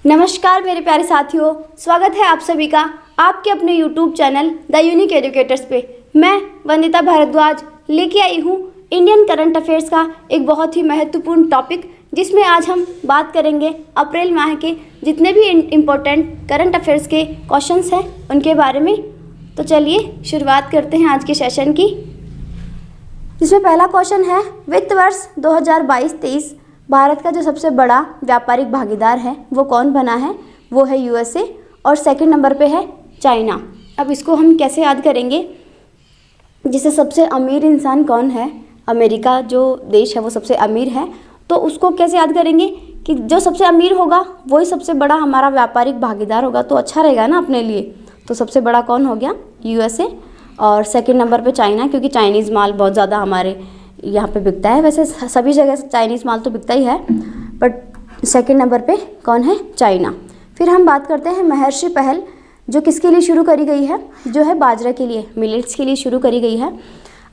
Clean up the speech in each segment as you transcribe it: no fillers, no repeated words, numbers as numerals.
नमस्कार मेरे प्यारे साथियों, स्वागत है आप सभी का आपके अपने YouTube channel the unique educators पे। मैं वंदिता भारद्वाज लेके आई हूँ इंडियन करंट अफेयर्स का एक बहुत ही महत्वपूर्ण टॉपिक, जिसमें आज हम बात करेंगे अप्रैल माह के जितने भी इम्पोर्टेंट करंट अफेयर्स के क्वेश्चंस हैं उनके बारे में। तो चलिए शुरुआत करते हैं आज के सेशन की, जिसमें पहला क्वेश्चन है, वित्त वर्ष 2022-23 भारत का जो सबसे बड़ा व्यापारिक भागीदार है वो कौन बना है? वो है यूएसए और सेकंड नंबर पे है चाइना। अब इसको हम कैसे याद करेंगे? जिसे सबसे अमीर इंसान कौन है? अमेरिका जो देश है वो सबसे अमीर है, तो उसको कैसे याद करेंगे कि जो सबसे अमीर होगा वही सबसे बड़ा हमारा व्यापारिक भागीदार होगा, तो अच्छा रहेगा ना अपने लिए। तो सबसे बड़ा कौन हो गया? यूएसए। और सेकंड नंबर पे चाइना, क्योंकि चाइनीज़ माल बहुत ज़्यादा हमारे यहाँ पे बिकता है। वैसे सभी जगह से चाइनीज़ माल तो बिकता ही है, बट सेकंड नंबर पे कौन है? चाइना। फिर हम बात करते हैं महर्षि पहल, जो किसके लिए शुरू करी गई है? जो है बाजरा के लिए, मिलेट्स के लिए शुरू करी गई है।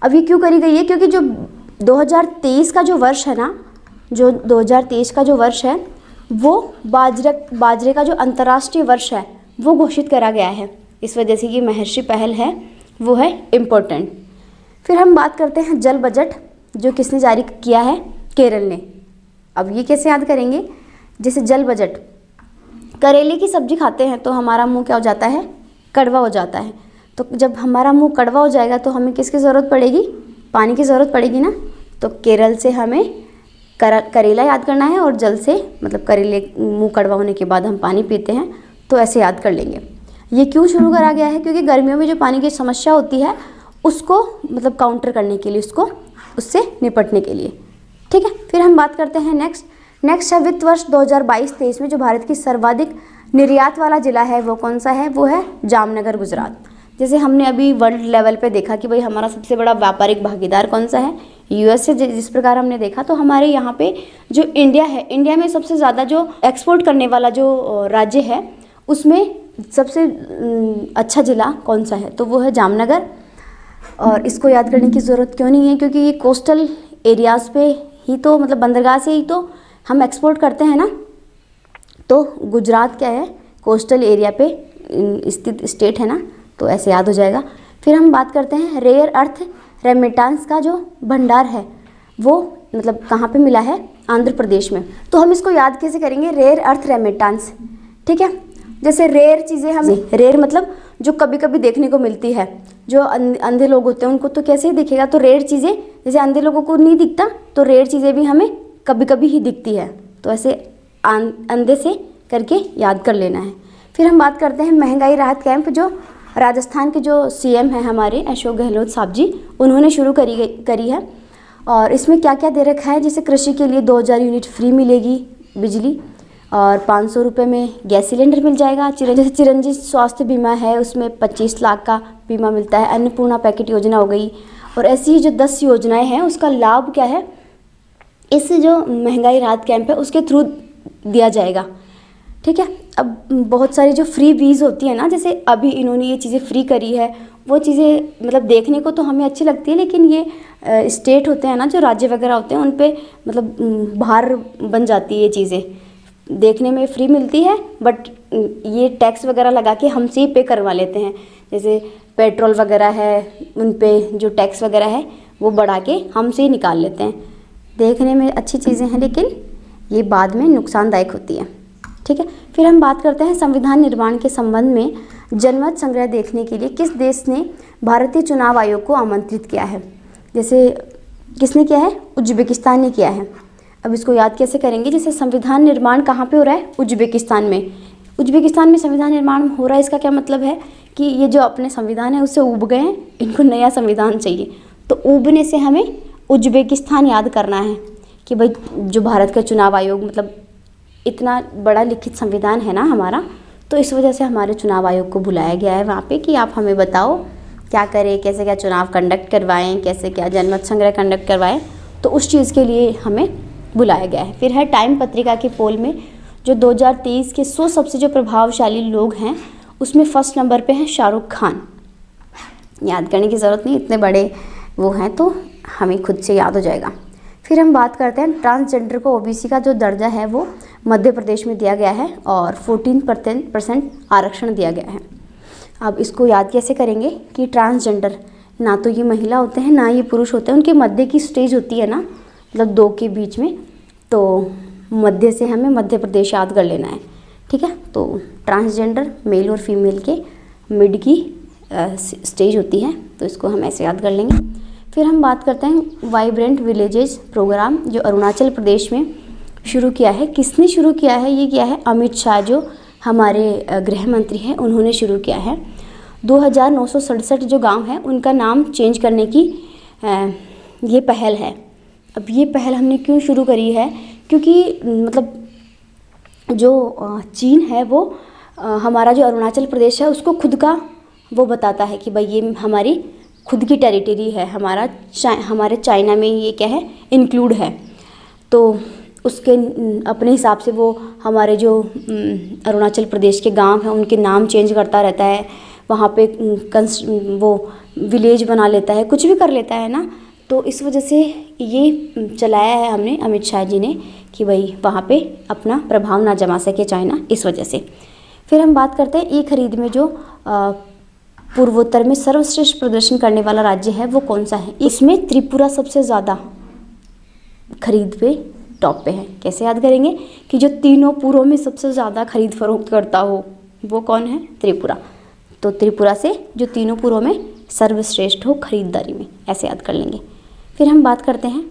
अब ये क्यों करी गई है? क्योंकि जो 2023 का जो वर्ष है ना, जो 2023 का जो वर्ष है वो बाजरे का जो अंतर्राष्ट्रीय वर्ष है वो घोषित करा गया है। इस वजह से ये महर्षि पहल है वो है इम्पोर्टेंट। फिर हम बात करते हैं जल बजट, जो किसने जारी किया है? केरल ने। अब ये कैसे याद करेंगे? जैसे जल बजट, करेले की सब्जी खाते हैं तो हमारा मुंह क्या हो जाता है? कड़वा हो जाता है। तो जब हमारा मुंह कड़वा हो जाएगा तो हमें किसकी ज़रूरत पड़ेगी? पानी की ज़रूरत पड़ेगी ना। तो केरल से हमें करेला याद करना है, और जल से मतलब करेले मुंह कड़वा होने के बाद हम पानी पीते हैं, तो ऐसे याद कर लेंगे। ये क्यों शुरू करा गया है? क्योंकि गर्मियों में जो पानी की समस्या होती है उसको मतलब काउंटर करने के लिए, उससे निपटने के लिए। ठीक है। फिर हम बात करते हैं नेक्स्ट है वित्त वर्ष 2022-23 में जो भारत की सर्वाधिक निर्यात वाला जिला है वो कौन सा है? वो है जामनगर, गुजरात। जैसे हमने अभी वर्ल्ड लेवल पे देखा कि भाई हमारा सबसे बड़ा व्यापारिक भागीदार कौन सा है? यूएसए। जिस प्रकार हमने देखा, तो हमारे यहाँ पे जो इंडिया है, इंडिया में सबसे ज़्यादा जो एक्सपोर्ट करने वाला जो राज्य है उसमें सबसे अच्छा जिला कौन सा है? तो वो है जामनगर। और इसको याद करने की ज़रूरत क्यों नहीं है? क्योंकि ये कोस्टल एरियाज़ पे ही तो मतलब बंदरगाह से ही तो हम एक्सपोर्ट करते हैं ना। तो गुजरात क्या है? कोस्टल एरिया पे स्थित स्टेट है ना, तो ऐसे याद हो जाएगा। फिर हम बात करते हैं रेयर अर्थ रेमिटेंस का जो भंडार है वो मतलब कहाँ पे मिला है? आंध्र प्रदेश में। तो हम इसको याद कैसे करेंगे? Rare earth remittance. ठीक है। जैसे रेयर चीज़ें हमें, रेयर मतलब जो कभी कभी देखने को मिलती है, जो अंधे लोग होते हैं उनको तो कैसे ही दिखेगा? तो रेयर चीज़ें, जैसे अंधे लोगों को नहीं दिखता, तो रेयर चीज़ें भी हमें कभी कभी ही दिखती है। तो ऐसे अंधे से करके याद कर लेना है। फिर हम बात करते हैं महंगाई राहत कैंप, जो राजस्थान के जो सीएम हैं हमारे अशोक गहलोत साहब जी, उन्होंने शुरू करी है। और इसमें क्या क्या दे रखा है? जैसे कृषि के लिए 2000 यूनिट फ्री मिलेगी बिजली, और 500 रुपये में गैस सिलेंडर मिल जाएगा। जैसे चिरंजीवी स्वास्थ्य बीमा है उसमें 25 लाख का बीमा मिलता है। अन्नपूर्णा पैकेट योजना हो गई। और ऐसी ही जो 10 योजनाएं हैं उसका लाभ क्या है? इस जो महंगाई राहत कैंप है उसके थ्रू दिया जाएगा। ठीक है। अब बहुत सारी जो फ्री बीज होती है ना, जैसे अभी इन्होंने ये चीज़ें फ्री करी है, वो चीज़ें मतलब देखने को तो हमें अच्छी लगती है, लेकिन ये स्टेट होते हैं ना, जो राज्य वगैरह होते हैं, उन पर मतलब भार बन जाती है ये चीज़ें। देखने में फ्री मिलती है बट ये टैक्स वगैरह लगा के हमसे ही पे करवा लेते हैं। जैसे पेट्रोल वगैरह है, उन पे जो टैक्स वगैरह है वो बढ़ा के हमसे ही निकाल लेते हैं। देखने में अच्छी चीज़ें हैं लेकिन ये बाद में नुकसानदायक होती है। ठीक है। फिर हम बात करते हैं संविधान निर्माण के संबंध में जनमत संग्रह देखने के लिए किस देश ने भारतीय चुनाव आयोग को आमंत्रित किया है? जैसे किसने किया है? उज्बेकिस्तान ने किया है। अब इसको याद कैसे करेंगे? जैसे संविधान निर्माण कहाँ पे हो रहा है? उज्बेकिस्तान में। उज्बेकिस्तान में संविधान निर्माण हो रहा है, इसका क्या मतलब है? कि ये जो अपने संविधान है उससे ऊब गए हैं, इनको नया संविधान चाहिए। तो ऊबने से हमें उज्बेकिस्तान याद करना है कि भाई जो भारत का चुनाव आयोग मतलब इतना बड़ा लिखित संविधान है ना हमारा, तो इस वजह से हमारे चुनाव आयोग को बुलाया गया है वहाँ पे कि आप हमें बताओ क्या करें, कैसे क्या चुनाव कंडक्ट करवाएं, कैसे क्या जनमत संग्रह कंडक्ट करवाएं। तो उस चीज़ के लिए हमें बुलाया गया है। फिर है टाइम पत्रिका के पोल में जो 2023 के 100 सबसे जो प्रभावशाली लोग हैं उसमें फर्स्ट नंबर पे है शाहरुख खान। याद करने की ज़रूरत नहीं, इतने बड़े वो हैं तो हमें खुद से याद हो जाएगा। फिर हम बात करते हैं ट्रांसजेंडर को ओबीसी का जो दर्जा है वो मध्य प्रदेश में दिया गया है और 14% आरक्षण दिया गया है। अब इसको याद कैसे करेंगे कि ट्रांसजेंडर ना तो ये महिला होते हैं ना ये पुरुष होते हैं, उनके मध्य की स्टेज होती है ना, मतलब दो के बीच में, तो मध्य से हमें मध्य प्रदेश याद कर लेना है। ठीक है, तो ट्रांसजेंडर मेल और फीमेल के मिड की स्टेज होती है, तो इसको हम ऐसे याद कर लेंगे। फिर हम बात करते हैं वाइब्रेंट विलेजेस प्रोग्राम जो अरुणाचल प्रदेश में शुरू किया है। किसने शुरू किया है? ये किया है अमित शाह जो हमारे गृह मंत्री हैं, उन्होंने शुरू किया है। 2967 जो गांव हैं उनका नाम चेंज करने की ये पहल है। अब ये पहल हमने क्यों शुरू करी है? क्योंकि मतलब जो चीन है वो हमारा जो अरुणाचल प्रदेश है उसको खुद का वो बताता है कि भाई ये हमारी खुद की टेरिटरी है, हमारे चाइना में ये क्या है इंक्लूड है। तो उसके अपने हिसाब से वो हमारे जो अरुणाचल प्रदेश के गांव हैं उनके नाम चेंज करता रहता है, वहाँ पे वो विलेज बना लेता है, कुछ भी कर लेता है ना। तो इस वजह से ये चलाया है हमने अमित शाह जी ने कि भाई वहाँ पे अपना प्रभाव ना जमा सके चाइना, इस वजह से। फिर हम बात करते हैं ई खरीद में जो पूर्वोत्तर में सर्वश्रेष्ठ प्रदर्शन करने वाला राज्य है वो कौन सा है? इसमें त्रिपुरा सबसे ज़्यादा खरीद पे टॉप पे है। कैसे याद करेंगे कि जो तीनों पूर्वों में सबसे ज़्यादा खरीद फरोख्त करता हो वो कौन है? त्रिपुरा। तो त्रिपुरा से जो तीनों पूर्वों में सर्वश्रेष्ठ हो खरीदारी में, ऐसे याद कर लेंगे। फिर हम बात करते हैं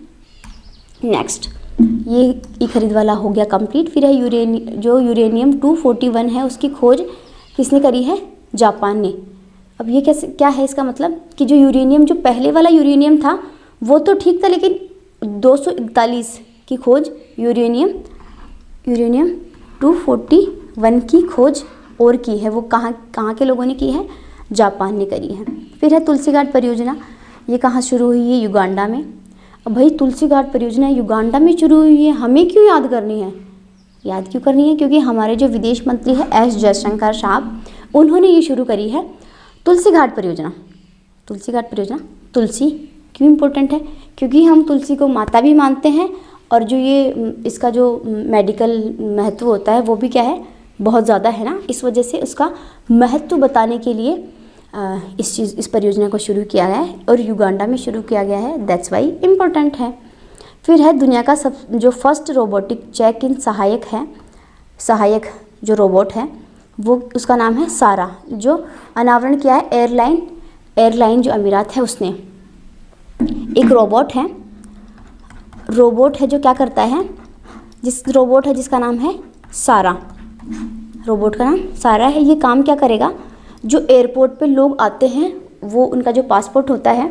नेक्स्ट, ये ई खरीद वाला हो गया कंप्लीट। फिर है यूरेनियम 241 है, उसकी खोज किसने करी है? जापान ने। अब ये कैसे क्या है इसका मतलब कि जो यूरेनियम जो पहले वाला यूरेनियम था वो तो ठीक था, लेकिन 241 की खोज यूरेनियम 241 की खोज और की है, वो कहाँ के लोगों ने की है? जापान ने करी है। फिर है तुलसी घाट परियोजना, ये कहाँ शुरू हुई है? युगांडा में। अब भाई तुलसी घाट परियोजना युगांडा में शुरू हुई है, हमें क्यों याद करनी है? याद क्यों करनी है? क्योंकि हमारे जो विदेश मंत्री है एस जयशंकर साहब, उन्होंने ये शुरू करी है तुलसी घाट परियोजना। तुलसी घाट परियोजना, तुलसी क्यों इम्पोर्टेंट है? क्योंकि हम तुलसी को माता भी मानते हैं और जो ये इसका जो मेडिकल महत्व होता है वो भी क्या है? बहुत ज़्यादा है ना। इस वजह से उसका महत्व बताने के लिए इस परियोजना को शुरू किया गया है और युगांडा में शुरू किया गया है, दैट्स वाई इम्पोर्टेंट है। फिर है दुनिया का जो फर्स्ट रोबोटिक चेक इन सहायक जो रोबोट है वो उसका नाम है सारा, जो अनावरण किया है एयरलाइन जो अमीरात है उसने। एक रोबोट है जो क्या करता है, रोबोट है जिसका नाम है सारा, रोबोट का नाम सारा है। ये काम क्या करेगा? जो एयरपोर्ट पे लोग आते हैं वो उनका जो पासपोर्ट होता है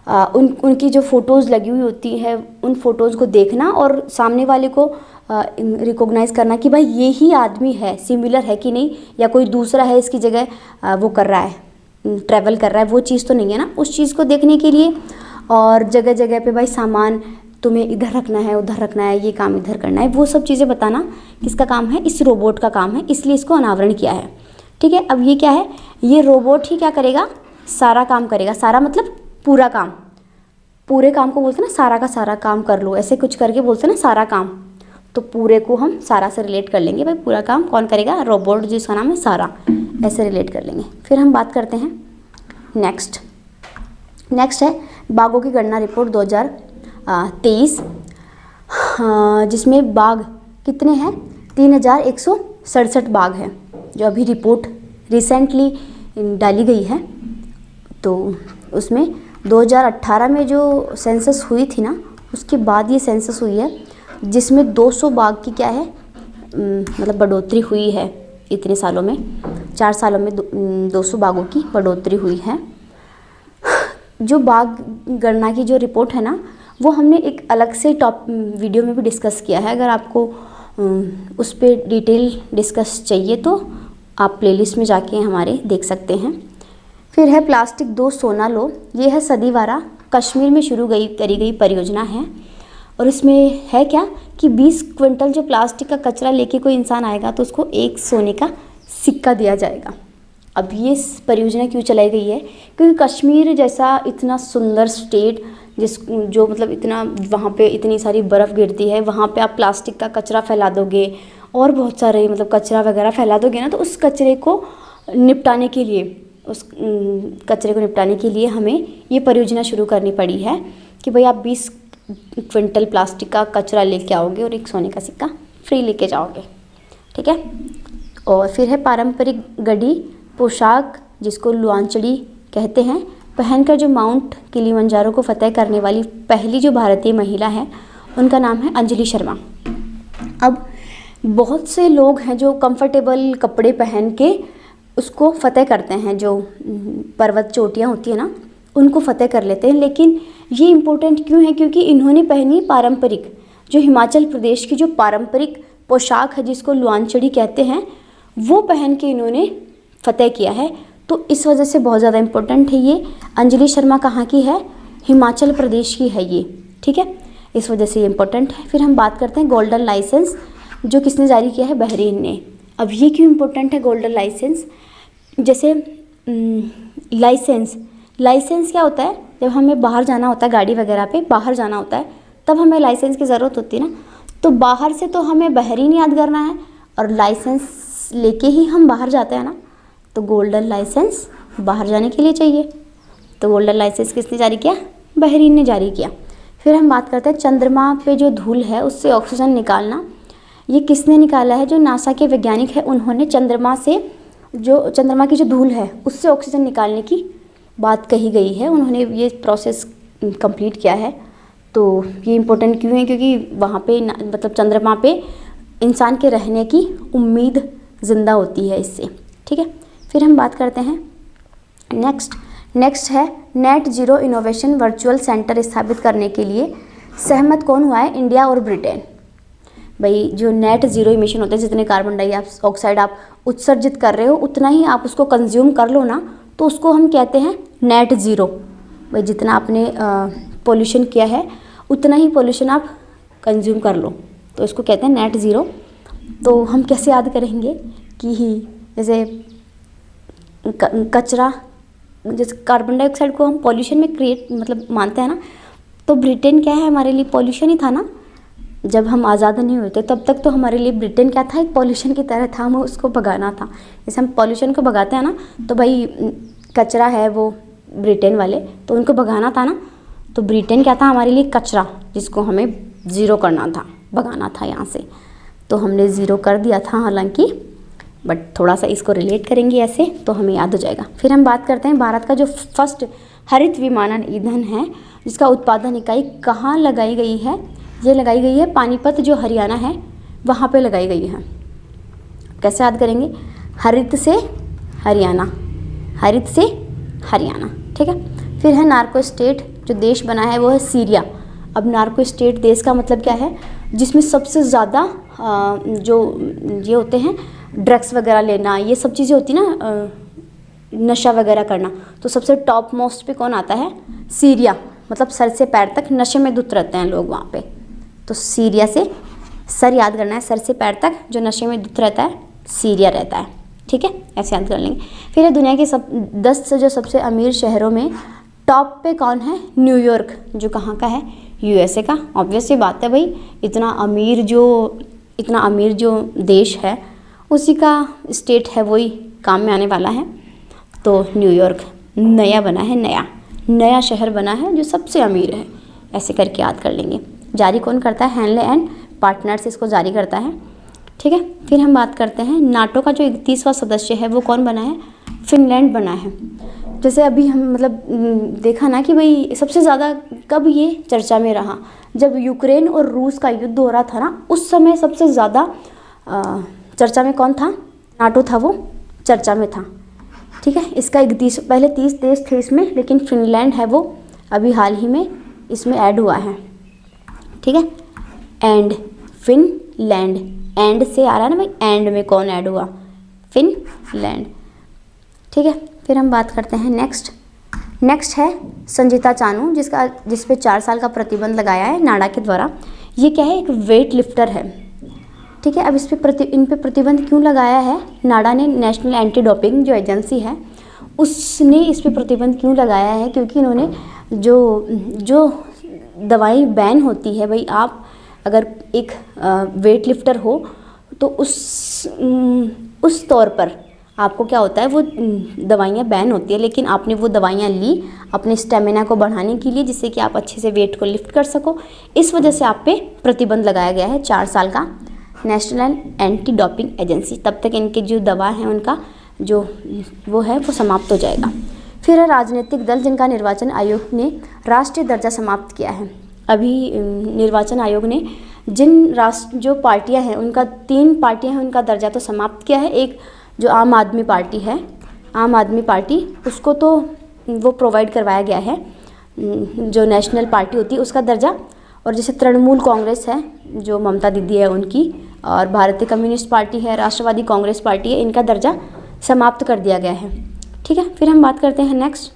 उनकी जो फ़ोटोज़ लगी हुई होती है उन फ़ोटोज़ को देखना और सामने वाले को रिकॉग्नाइज़ करना कि भाई ये ही आदमी है, सिमिलर है कि नहीं, या कोई दूसरा है इसकी जगह वो कर रहा है, ट्रैवल कर रहा है, वो चीज़ तो नहीं है ना। उस चीज़ को देखने के लिए और जगह जगह पे भाई सामान तुम्हें इधर रखना है, उधर रखना है, ये काम इधर करना है, वो सब चीज़ें बताना किसका काम है? इस रोबोट का काम है, इसलिए इसको अनावरण किया है। ठीक है, अब ये क्या है? ये रोबोट ही क्या करेगा? सारा काम करेगा। सारा मतलब पूरा काम, पूरे काम को बोलते हैं ना सारा का सारा काम कर लो, ऐसे कुछ करके बोलते हैं ना सारा काम, तो पूरे को हम सारा से रिलेट कर लेंगे। भाई पूरा काम कौन करेगा? रोबोट जिसका नाम है सारा, ऐसे रिलेट कर लेंगे। फिर हम बात करते हैं नेक्स्ट है बाघों की गणना रिपोर्ट 2023, जिसमें बाघ कितने हैं? 3167 बाघ हैं, जो अभी रिपोर्ट रिसेंटली डाली गई है। तो उसमें 2018 में जो सेंसस हुई थी ना, उसके बाद ये सेंसस हुई है, जिसमें 200 बाघ की क्या है मतलब बढ़ोतरी हुई है इतने सालों में, 4 सालों में 200 बाघों की बढ़ोतरी हुई है। जो बाघ गणना की जो रिपोर्ट है ना, वो हमने एक अलग से वीडियो में भी डिस्कस किया है। अगर आपको उस पर डिटेल डिस्कस चाहिए तो आप प्लेलिस्ट में जाके हमारे देख सकते हैं। फिर है प्लास्टिक 2 सोना लो, ये है सदीवारा कश्मीर में करी गई परियोजना है। और इसमें है क्या कि 20 क्विंटल जो प्लास्टिक का कचरा लेके कोई इंसान आएगा तो उसको 1 सोने का सिक्का दिया जाएगा। अब ये परियोजना क्यों चलाई गई है? क्योंकि कश्मीर जैसा इतना सुंदर स्टेट जो मतलब इतना वहाँ पे इतनी सारी बर्फ़ गिरती है, वहाँ पे आप प्लास्टिक का कचरा फैला दोगे और बहुत सारे मतलब कचरा वगैरह फैला दोगे ना, तो उस कचरे को निपटाने के लिए हमें ये परियोजना शुरू करनी पड़ी है कि भाई आप 20 क्विंटल प्लास्टिक का कचरा लेके आओगे और एक सोने का सिक्का फ्री लेके जाओगे, ठीक है। और फिर है पारंपरिक गढ़ी पोशाक जिसको लुआंचड़ी कहते हैं, पहनकर जो माउंट किलिमंजारो को फतेह करने वाली पहली जो भारतीय महिला है उनका नाम है अंजलि शर्मा। अब बहुत से लोग हैं जो कंफर्टेबल कपड़े पहन के उसको फतेह करते हैं, जो पर्वत चोटियाँ होती है ना उनको फतेह कर लेते हैं, लेकिन ये इम्पोर्टेंट क्यों है? क्योंकि इन्होंने पहनी पारंपरिक, जो हिमाचल प्रदेश की जो पारंपरिक पोशाक है जिसको लुआंचड़ी कहते हैं, वो पहन के इन्होंने फतेह किया है। तो इस वजह से बहुत ज़्यादा इम्पोर्टेंट है ये। अंजलि शर्मा कहाँ की है? हिमाचल प्रदेश की है ये, ठीक है, इस वजह से ये इम्पोर्टेंट है। फिर हम बात करते हैं गोल्डन लाइसेंस, जो किसने जारी किया है? बहरीन ने। अब ये क्यों इम्पोर्टेंट है गोल्डन लाइसेंस? जैसे लाइसेंस क्या होता है? जब हमें बाहर जाना होता है, गाड़ी वगैरह पे बाहर जाना होता है, तब हमें लाइसेंस की ज़रूरत होती है ना। तो बाहर से तो हमें बहरीन याद करना है और लाइसेंस लेके ही हम बाहर जाते हैं ना, तो गोल्डन लाइसेंस बाहर जाने के लिए चाहिए। तो गोल्डन लाइसेंस किसने जारी किया? बहरीन ने जारी किया। फिर हम बात करते हैं चंद्रमा पे जो धूल है उससे ऑक्सीजन निकालना, ये किसने निकाला है? जो नासा के वैज्ञानिक है उन्होंने चंद्रमा की जो धूल है उससे ऑक्सीजन निकालने की बात कही गई है, उन्होंने ये प्रोसेस कंप्लीट किया है। तो ये इम्पोर्टेंट क्यों है? क्योंकि वहाँ पे मतलब चंद्रमा पे इंसान के रहने की उम्मीद ज़िंदा होती है इससे, ठीक है। फिर हम बात करते हैं नेक्स्ट है net zero innovation virtual centre स्थापित करने के लिए सहमत कौन हुआ है? इंडिया और ब्रिटेन। भाई जो नेट ज़ीरो इमिशन होते हैं, जितने कार्बन डाइऑक्साइड आप उत्सर्जित कर रहे हो उतना ही आप उसको कंज्यूम कर लो ना, तो उसको हम कहते हैं नेट ज़ीरो। भाई जितना आपने पोल्यूशन किया है उतना ही पोल्यूशन आप कंज्यूम कर लो, तो इसको कहते हैं नेट ज़ीरो। तो हम कैसे याद करेंगे कि जैसे कचरा, जैसे कार्बन डाइऑक्साइड को हम पॉल्यूशन में क्रिएट मतलब मानते हैं ना, तो ब्रिटेन क्या है? हमारे लिए पॉल्यूशन ही था ना। जब हम आज़ाद नहीं हुए थे तब तक तो हमारे लिए ब्रिटेन क्या था? एक पॉल्यूशन की तरह था, हमें उसको भगाना था। जैसे हम पॉल्यूशन को भगाते हैं ना, तो भाई कचरा है वो ब्रिटेन वाले, तो उनको भगाना था ना। तो ब्रिटेन क्या था? हमारे लिए कचरा, जिसको हमें ज़ीरो करना था, भगाना था यहाँ से। तो हमने ज़ीरो कर दिया था हालांकि, बट थोड़ा सा इसको रिलेट करेंगे ऐसे तो हमें याद हो जाएगा। फिर हम बात करते हैं भारत का जो फर्स्ट हरित विमानन ईंधन है जिसका उत्पादन इकाई कहाँ लगाई गई है? ये लगाई गई है पानीपत जो हरियाणा है वहाँ पे लगाई गई है। कैसे याद करेंगे? हरित से हरियाणा, हरित से हरियाणा, ठीक है। फिर है नार्को स्टेट, जो देश बना है वो है सीरिया। अब नार्को स्टेट देश का मतलब क्या है? जिसमें सबसे ज़्यादा जो ये होते हैं ड्रग्स वगैरह लेना, ये सब चीज़ें होती ना, नशा वगैरह करना, तो सबसे टॉप मोस्ट पे कौन आता है? सीरिया। मतलब सर से पैर तक नशे में धुत रहते हैं लोग वहाँ पे, तो सीरिया से सर याद करना है, सर से पैर तक जो नशे में धुत रहता है सीरिया रहता है, ठीक है, ऐसे याद कर लेंगे। फिर है दुनिया के 10 से जो सबसे अमीर शहरों में टॉप पे कौन है? न्यूयॉर्क, जो कहाँ का है? यूएसए का। ऑब्वियस सी बात है भाई, इतना अमीर जो देश है उसी का स्टेट है, वही काम में आने वाला है। तो न्यूयॉर्क नया बना है, नया शहर बना है जो सबसे अमीर है, ऐसे करके याद कर लेंगे। जारी कौन करता है? हैनले एंड पार्टनर्स इसको जारी करता है, ठीक है। फिर हम बात करते हैं नाटो का जो 31वां सदस्य है वो कौन बना है? फिनलैंड बना है। जैसे अभी हम मतलब देखा ना कि भाई सबसे ज़्यादा कब ये चर्चा में रहा? जब यूक्रेन और रूस का युद्ध हो रहा था ना, उस समय सबसे ज़्यादा चर्चा में कौन था? नाटो था, वो चर्चा में था, ठीक है। इसका 31 पहले 30 देश थे इसमें, लेकिन फिनलैंड है वो अभी हाल ही में इसमें ऐड हुआ है, ठीक है। एंड फिनलैंड, एंड से आ रहा है ना भाई, एंड में कौन ऐड हुआ? फिनलैंड, ठीक है। फिर हम बात करते हैं नेक्स्ट है संजीता चानू, जिस पे 4 साल का प्रतिबंध लगाया है नाडा के द्वारा। ये क्या है? एक वेट लिफ्टर है, ठीक है। अब इन पे प्रतिबंध क्यों लगाया है नाडा ने? नेशनल एंटी डोपिंग जो एजेंसी है उसने इस पे प्रतिबंध क्यों लगाया है? क्योंकि इन्होंने जो दवाई बैन होती है, भाई आप अगर एक वेट लिफ्टर हो तो उस तौर पर आपको क्या होता है, वो दवाइयाँ बैन होती है, लेकिन आपने वो दवाइयाँ ली अपने स्टेमिना को बढ़ाने के लिए, जिससे कि आप अच्छे से वेट को लिफ्ट कर सको। इस वजह से आप पे प्रतिबंध लगाया गया है 4 साल का नेशनल एंटी डोपिंग एजेंसी। तब तक इनके जो दवा है उनका जो वो है वो समाप्त हो जाएगा। फिर है राजनीतिक दल जिनका निर्वाचन आयोग ने राष्ट्रीय दर्जा समाप्त किया है। अभी निर्वाचन आयोग ने जो पार्टियां हैं उनका 3 पार्टियां हैं उनका दर्जा तो समाप्त किया है। एक जो आम आदमी पार्टी है, आम आदमी पार्टी, उसको तो वो प्रोवाइड करवाया गया है जो नेशनल पार्टी होती है उसका दर्जा। और जैसे तृणमूल कांग्रेस है जो ममता दीदी है उनकी, और भारतीय कम्युनिस्ट पार्टी है, राष्ट्रवादी कांग्रेस पार्टी है, इनका दर्जा समाप्त कर दिया गया है। ठीक है, फिर हम बात करते हैं नेक्स्ट।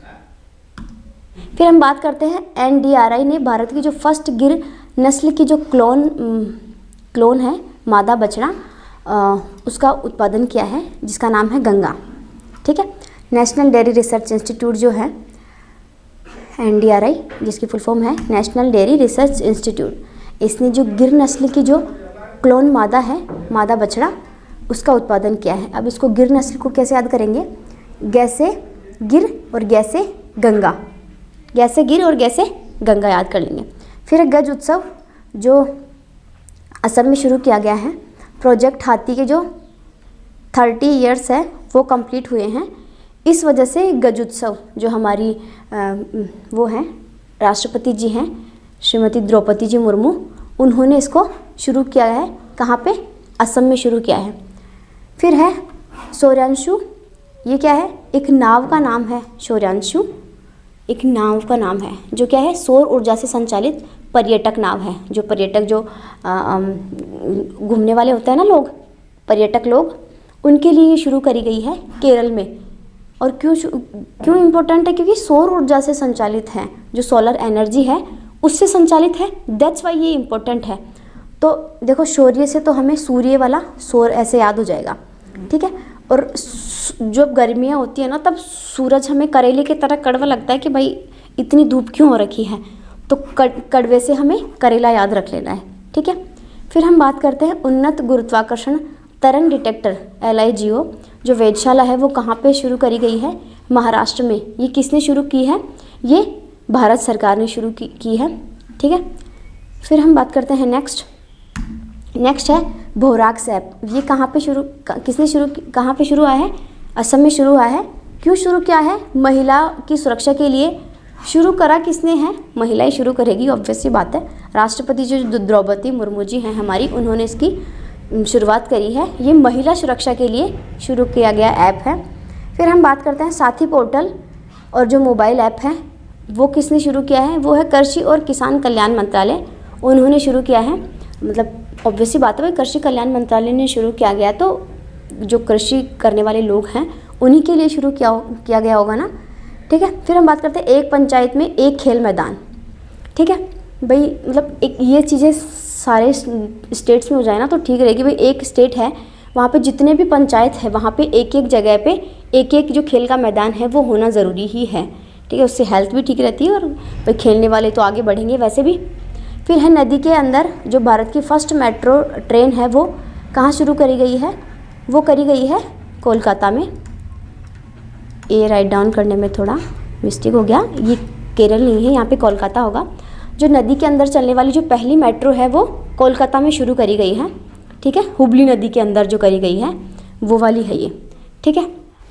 फिर हम बात करते हैं NDRI ने भारत की जो फर्स्ट गिर नस्ल की जो क्लोन है मादा बछड़ा, उसका उत्पादन किया है, जिसका नाम है गंगा। ठीक है, नेशनल डेयरी रिसर्च इंस्टीट्यूट जो है NDRI, जिसकी फुल फॉर्म है नेशनल डेयरी रिसर्च इंस्टीट्यूट, इसने जो गिर नस्ल की जो क्लोन मादा है, मादा बछड़ा, उसका उत्पादन किया है। अब इसको गिर नस्ल को कैसे याद करेंगे? गैसे गिर और गैसे गंगा, गैसे गिर और गैसे गंगा याद कर लेंगे। फिर गज उत्सव जो असम में शुरू किया गया है। प्रोजेक्ट हाथी के जो 30 ईयर्स है वो कंप्लीट हुए हैं। इस वजह से गज उत्सव जो हमारी वो हैं राष्ट्रपति जी हैं श्रीमती द्रौपदी जी मुर्मू, उन्होंने इसको शुरू किया है। कहाँ पे? असम में शुरू किया है। फिर है सौर्यांशु, ये क्या है? एक नाव का नाम है सौर्यांशु, एक नाव का नाम है जो क्या है? सौर ऊर्जा से संचालित पर्यटक नाव है। जो पर्यटक जो घूमने वाले होते हैं ना लोग, पर्यटक लोग, उनके लिए ये शुरू करी गई है केरल में। और क्यों इम्पोर्टेंट है? क्योंकि सौर ऊर्जा से संचालित है, जो सोलर एनर्जी है उससे संचालित है, दैट्स वाई ये इम्पोर्टेंट है। तो देखो शौर्य से तो हमें सूर्य वाला सौर ऐसे याद हो जाएगा, ठीक है। और जब गर्मियाँ होती है ना, तब सूरज हमें करेले की तरह कड़वा लगता है कि भाई इतनी धूप क्यों हो रखी है, तो कड़वे से हमें करेला याद रख लेना है, ठीक है। फिर हम बात करते हैं उन्नत गुरुत्वाकर्षण तरंग डिटेक्टर LIGO जो वेधशाला है वो कहाँ पे शुरू करी गई है? महाराष्ट्र में। ये किसने शुरू की है? ये भारत सरकार ने शुरू की है, ठीक है। फिर हम बात करते हैं नेक्स्ट है बोराक्स ऐप। ये कहाँ पे कहाँ पे शुरू हुआ है? असम में शुरू हुआ है। क्यों शुरू किया है? महिला की सुरक्षा के लिए शुरू करा किसने है? महिलाएं शुरू करेगी, ऑब्वियस सी बात है। राष्ट्रपति जो द्रौपदी मुर्मू जी हैं हमारी, उन्होंने इसकी शुरुआत करी है। ये महिला सुरक्षा के लिए शुरू किया गया ऐप है। फिर हम बात करते हैं साथी पोर्टल और जो मोबाइल ऐप है वो किसने शुरू किया है? वो है कृषि और किसान कल्याण मंत्रालय, उन्होंने शुरू किया है। मतलब ऑब्वियस सी बात है भाई, कृषि कल्याण मंत्रालय ने शुरू किया गया तो जो कृषि करने वाले लोग हैं उन्हीं के लिए शुरू किया गया होगा ना, ठीक है। फिर हम बात करते हैं एक पंचायत में एक खेल मैदान, ठीक है भाई। मतलब एक ये चीज़ें सारे स्टेट्स में हो जाए ना तो ठीक रहेगी भाई। एक स्टेट है, वहाँ पे जितने भी पंचायत है वहाँ पे एक एक जगह पे एक एक जो खेल का मैदान है वो होना ज़रूरी ही है, ठीक है। उससे हेल्थ भी ठीक रहती है और भाई खेलने वाले तो आगे बढ़ेंगे वैसे भी। फिर है नदी के अंदर जो भारत की फर्स्ट मेट्रो ट्रेन है वो कहाँ शुरू करी गई है? वो करी गई है कोलकाता में। ये राइट डाउन करने में थोड़ा मिस्टेक हो गया, ये केरल नहीं है, यहाँ पे कोलकाता होगा। जो नदी के अंदर चलने वाली जो पहली मेट्रो है वो कोलकाता में शुरू करी गई है, ठीक है। हुबली नदी के अंदर जो करी गई है वो वाली है ये, ठीक है।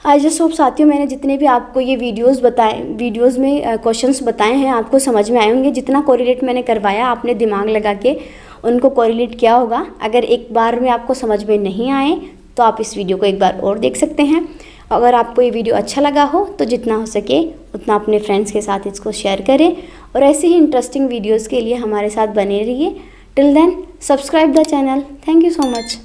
आई जस्ट होप साथियों मैंने जितने भी आपको ये वीडियोस में क्वेश्चंस बताए हैं आपको समझ में आए होंगे। जितना कोरिलेट मैंने करवाया आपने दिमाग लगा के उनको कोरिलेट किया होगा। अगर एक बार में आपको समझ में नहीं आए तो आप इस वीडियो को एक बार और देख सकते हैं। अगर आपको ये वीडियो अच्छा लगा हो तो जितना हो सके उतना अपने फ्रेंड्स के साथ इसको शेयर करें और ऐसे ही इंटरेस्टिंग वीडियोज़ के लिए हमारे साथ बने रहिए। Till then subscribe the channel. Thank you so much.